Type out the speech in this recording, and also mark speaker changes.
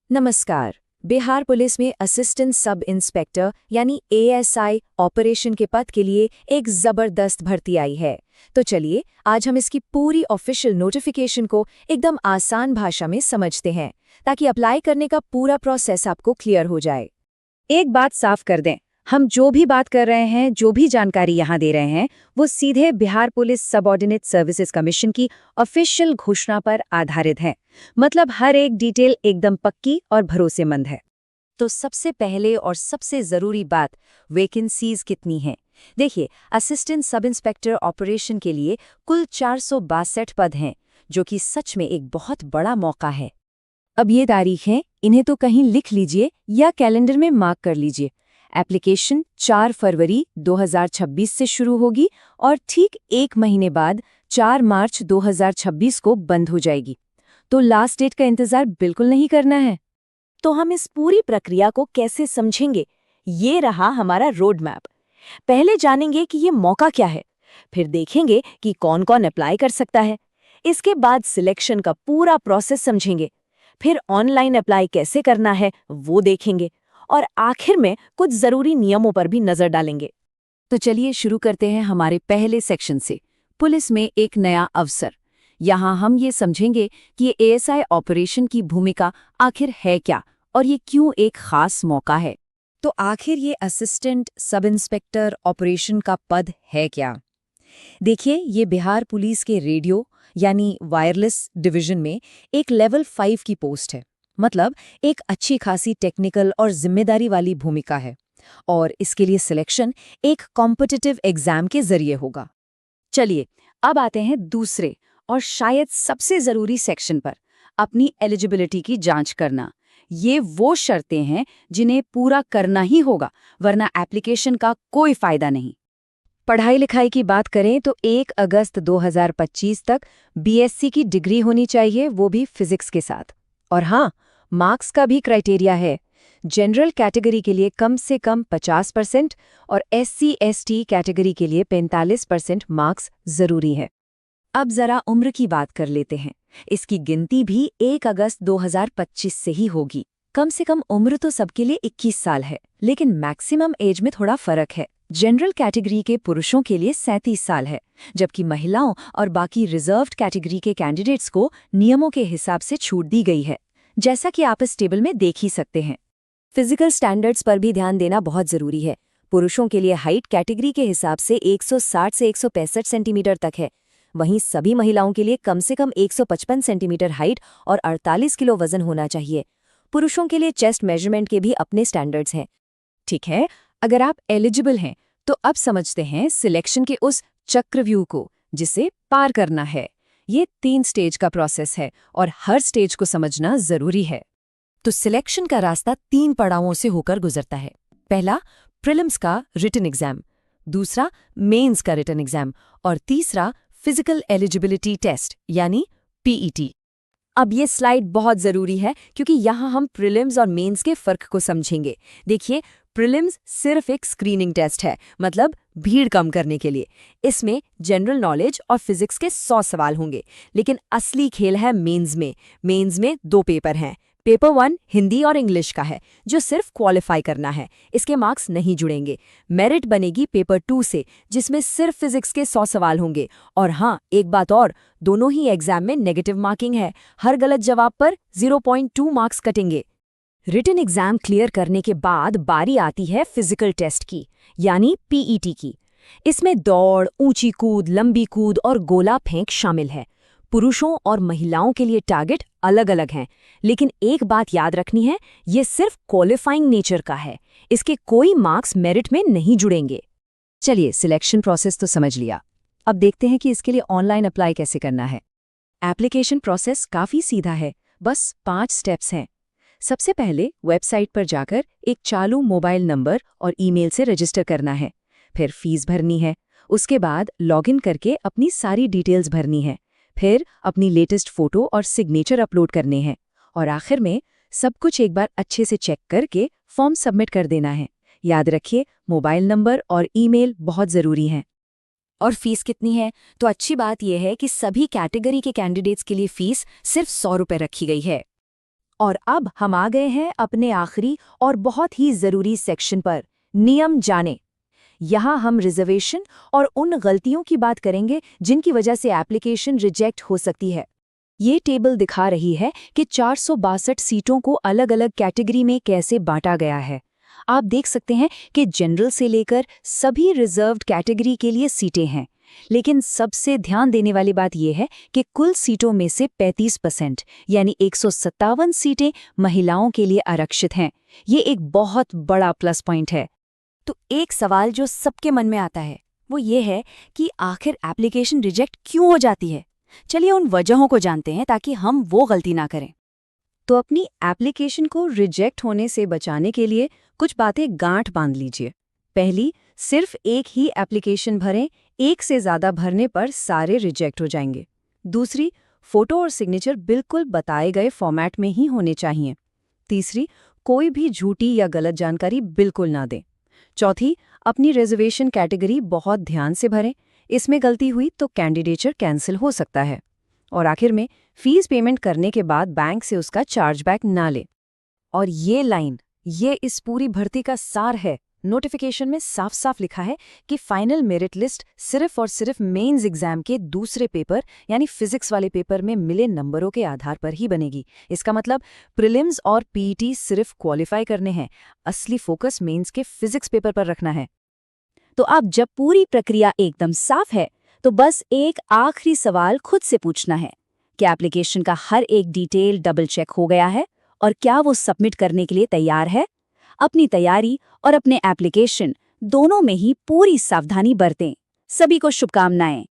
Speaker 1: नमस्कार। बिहार पुलिस में assistant sub inspector यानी एएसआई ऑपरेशन के पद के लिए एक जबरदस्त भर्ती आई है। तो चलिए आज हम इसकी पूरी ऑफिशियल नोटिफिकेशन को एकदम आसान भाषा में समझते हैं, ताकि अप्लाई करने का पूरा प्रोसेस आपको क्लियर हो जाए।
Speaker 2: एक बात साफ कर दें, हम जो भी बात कर रहे हैं, जो भी जानकारी यहाँ दे रहे हैं, वो सीधे Bihar police subordinate services commission की ऑफिशियल घोषणा पर आधारित है। मतलब हर एक डिटेल एकदम पक्की और भरोसेमंद है।
Speaker 1: तो सबसे पहले और सबसे जरूरी बात, वैकेंसीज कितनी हैं? देखिए, असिस्टेंट सब इंस्पेक्टर ऑपरेशन के लिए कुल 462 पद हैं, जो कि सच में एक बहुत बड़ा मौका है। अब ये तारीख है, इन्हें तो कहीं लिख लीजिए या कैलेंडर में मार्क कर लीजिए। एप्लीकेशन 4 फरवरी 2026 से शुरू होगी और ठीक 1 महीने बाद 4 मार्च 2026 को बंद हो जाएगी। तो लास्ट डेट का इंतजार बिल्कुल नहीं करना है। तो हम इस पूरी प्रक्रिया को कैसे समझेंगे? ये रहा हमारा रोड मैप। पहले जानेंगे कि ये मौका क्या है, फिर देखेंगे कि कौन कौन अप्लाई कर सकता है। इसके बाद सिलेक्शन का पूरा प्रोसेस समझेंगे, फिर ऑनलाइन अप्लाई कैसे करना है वो देखेंगे, और आखिर में कुछ जरूरी नियमों पर भी नजर डालेंगे। तो चलिए शुरू करते हैं हमारे पहले सेक्शन से, पुलिस में एक नया अवसर। यहाँ हम ये समझेंगे कि ये एएसआई ऑपरेशन की भूमिका आखिर है क्या और ये क्यों एक खास मौका है। तो आखिर ये असिस्टेंट सब इंस्पेक्टर ऑपरेशन का पद है क्या? देखिए, ये बिहार पुलिस के रेडियो यानी वायरलेस डिवीजन में एक लेवल 5 की पोस्ट है। मतलब एक अच्छी खासी टेक्निकल और जिम्मेदारी वाली भूमिका है, और इसके लिए सिलेक्शन एक कॉम्पिटिटिव एग्जाम के जरिए होगा। चलिए अब आते हैं दूसरे और शायद सबसे जरूरी सेक्शन पर, अपनी एलिजिबिलिटी की जांच करना। ये वो शर्तें हैं जिन्हें पूरा करना ही होगा, वरना एप्लीकेशन का कोई फायदा नहीं। पढ़ाई लिखाई की बात करें तो 1 अगस्त 2025 तक बीएससी की डिग्री होनी चाहिए, वो भी फिजिक्स के साथ। और हाँ, मार्क्स का भी क्राइटेरिया है। जनरल कैटेगरी के लिए कम से कम 50% और SC/ST कैटेगरी के लिए 45% मार्क्स जरूरी है। अब जरा उम्र की बात कर लेते हैं। इसकी गिनती भी 1 अगस्त 2025 से ही होगी। कम से कम उम्र तो सबके लिए 21 साल है, लेकिन मैक्सिमम एज में थोड़ा फर्क है। जनरल कैटेगरी के पुरुषों के लिए 37 साल है, जबकि महिलाओं और बाकी रिजर्व्ड कैटेगरी के कैंडिडेट्स को नियमों के हिसाब से छूट दी गई है, जैसा कि आप इस टेबल में देख ही सकते हैं। फिजिकल स्टैंडर्ड्स पर भी ध्यान देना बहुत जरूरी है। पुरुषों के लिए हाइट कैटेगरी के हिसाब से 160 से 165 सेंटीमीटर तक है, वहीं सभी महिलाओं के लिए कम से कम 155 सेंटीमीटर हाइट और 48 किलो वजन होना चाहिए। पुरुषों के लिए चेस्ट मेजरमेंट के भी अपने स्टैंडर्ड्स हैं। ठीक है, अगर आप एलिजिबल हैं तो अब समझते हैं सिलेक्शन के उस चक्रव्यूह को जिसे पार करना है। ये 3 स्टेज का प्रोसेस है और हर स्टेज को समझना जरूरी है। तो सिलेक्शन का रास्ता 3 पड़ावों से होकर गुजरता है। पहला, प्रीलिम्स का रिटन एग्जाम, दूसरा मेंस का रिटन एग्जाम, और तीसरा फिजिकल एलिजिबिलिटी टेस्ट यानी पीईटी। अब ये स्लाइड बहुत ज़रूरी है, क्योंकि यहाँ हम प्रीलिम्स और मेंस के फ़र्क को समझेंगे। देखिए, प्रीलिम्स सिर्फ एक स्क्रीनिंग टेस्ट है, मतलब भीड़ कम करने के लिए। इसमें जनरल नॉलेज और फिजिक्स के 100 सवाल होंगे, लेकिन असली खेल है मेंस में। मेंस में 2 पेपर हैं। पेपर 1 हिंदी और इंग्लिश का है, जो सिर्फ क्वालिफाई करना है, इसके मार्क्स नहीं जुड़ेंगे। मेरिट बनेगी पेपर 2 से, जिसमें सिर्फ फिजिक्स के 100 सवाल होंगे। और हाँ, एक बात और, दोनों ही एग्जाम में नेगेटिव मार्किंग है। हर गलत जवाब पर 0.2 मार्क्स कटेंगे। रिटन एग्जाम क्लियर करने के बाद बारी आती है फिजिकल टेस्ट की, यानी पीईटी की। इसमें दौड़, ऊंची कूद, लंबी कूद और गोला फेंक शामिल है। पुरुषों और महिलाओं के लिए टारगेट अलग अलग हैं, लेकिन एक बात याद रखनी है, ये सिर्फ क्वालिफाइंग नेचर का है। इसके कोई मार्क्स मेरिट में नहीं जुड़ेंगे। चलिए, सिलेक्शन प्रोसेस तो समझ लिया। अब देखते हैं कि इसके लिए ऑनलाइन अप्लाई कैसे करना है। एप्लीकेशन प्रोसेस काफ़ी सीधा है, बस 5 स्टेप्स हैं। सबसे पहले वेबसाइट पर जाकर एक चालू मोबाइल नंबर और ईमेल से रजिस्टर करना है। फिर फीस भरनी है। उसके बाद लॉगिन करके अपनी सारी डिटेल्स भरनी है। फिर अपनी लेटेस्ट फोटो और सिग्नेचर अपलोड करने हैं। और आखिर में सब कुछ एक बार अच्छे से चेक करके फॉर्म सबमिट कर देना है। याद रखिए, मोबाइल नंबर और ईमेल बहुत ज़रूरी हैं। और फीस कितनी है? तो अच्छी बात यह है कि सभी कैटेगरी के कैंडिडेट्स के लिए फीस सिर्फ 100 रुपये रखी गई है। और अब हम आ गए हैं अपने आखिरी और बहुत ही जरूरी सेक्शन पर, नियम जाने। यहाँ हम रिजर्वेशन और उन गलतियों की बात करेंगे जिनकी वजह से एप्लीकेशन रिजेक्ट हो सकती है। ये टेबल दिखा रही है कि 462 सीटों को अलग अलग कैटेगरी में कैसे बांटा गया है। आप देख सकते हैं कि जनरल से लेकर सभी रिजर्व्ड कैटेगरी के लिए सीटें हैं। लेकिन सबसे ध्यान देने वाली बात यह है कि कुल सीटों में से 35% यानी 157 सीटें महिलाओं के लिए आरक्षित हैं। ये एक बहुत बड़ा प्लस पॉइंट है। तो एक सवाल जो सबके मन में आता है वो ये है कि आखिर एप्लीकेशन रिजेक्ट क्यों हो जाती है। चलिए उन वजहों को जानते हैं ताकि हम वो गलती ना करें।
Speaker 2: तो अपनी एप्लीकेशन को रिजेक्ट होने से बचाने के लिए कुछ बातें गांठ बांध लीजिए। पहली, सिर्फ एक ही एप्लीकेशन भरें, एक से ज़्यादा भरने पर सारे रिजेक्ट हो जाएंगे। दूसरी, फोटो और सिग्नेचर बिल्कुल बताए गए फॉर्मेट में ही होने चाहिए। तीसरी, कोई भी झूठी या गलत जानकारी बिल्कुल ना दें। चौथी, अपनी रिजर्वेशन कैटेगरी बहुत ध्यान से भरें, इसमें गलती हुई तो कैंडिडेचर कैंसिल हो सकता है। और आखिर में, फीस पेमेंट करने के बाद बैंक से उसका चार्जबैक ना लें। और ये लाइन, ये इस पूरी भर्ती का सार है। नोटिफिकेशन में साफ साफ लिखा है कि फाइनल मेरिट लिस्ट सिर्फ और सिर्फ मेंस एग्जाम के दूसरे पेपर यानी फिजिक्स वाले पेपर में मिले नंबरों के आधार पर ही बनेगी। इसका मतलब प्रीलिम्स और पीईटी सिर्फ क्वालिफाई करने हैं, असली फोकस मेंस के फिजिक्स पेपर पर रखना है। तो अब जब पूरी प्रक्रिया एकदम साफ है, तो बस एक आखिरी सवाल खुद से पूछना है कि एप्लीकेशन का हर एक डिटेल डबल चेक हो गया है और क्या वो सबमिट करने के लिए तैयार है। अपनी तैयारी और अपने एप्लीकेशन दोनों में ही पूरी सावधानी बरतें। सभी को शुभकामनाएं।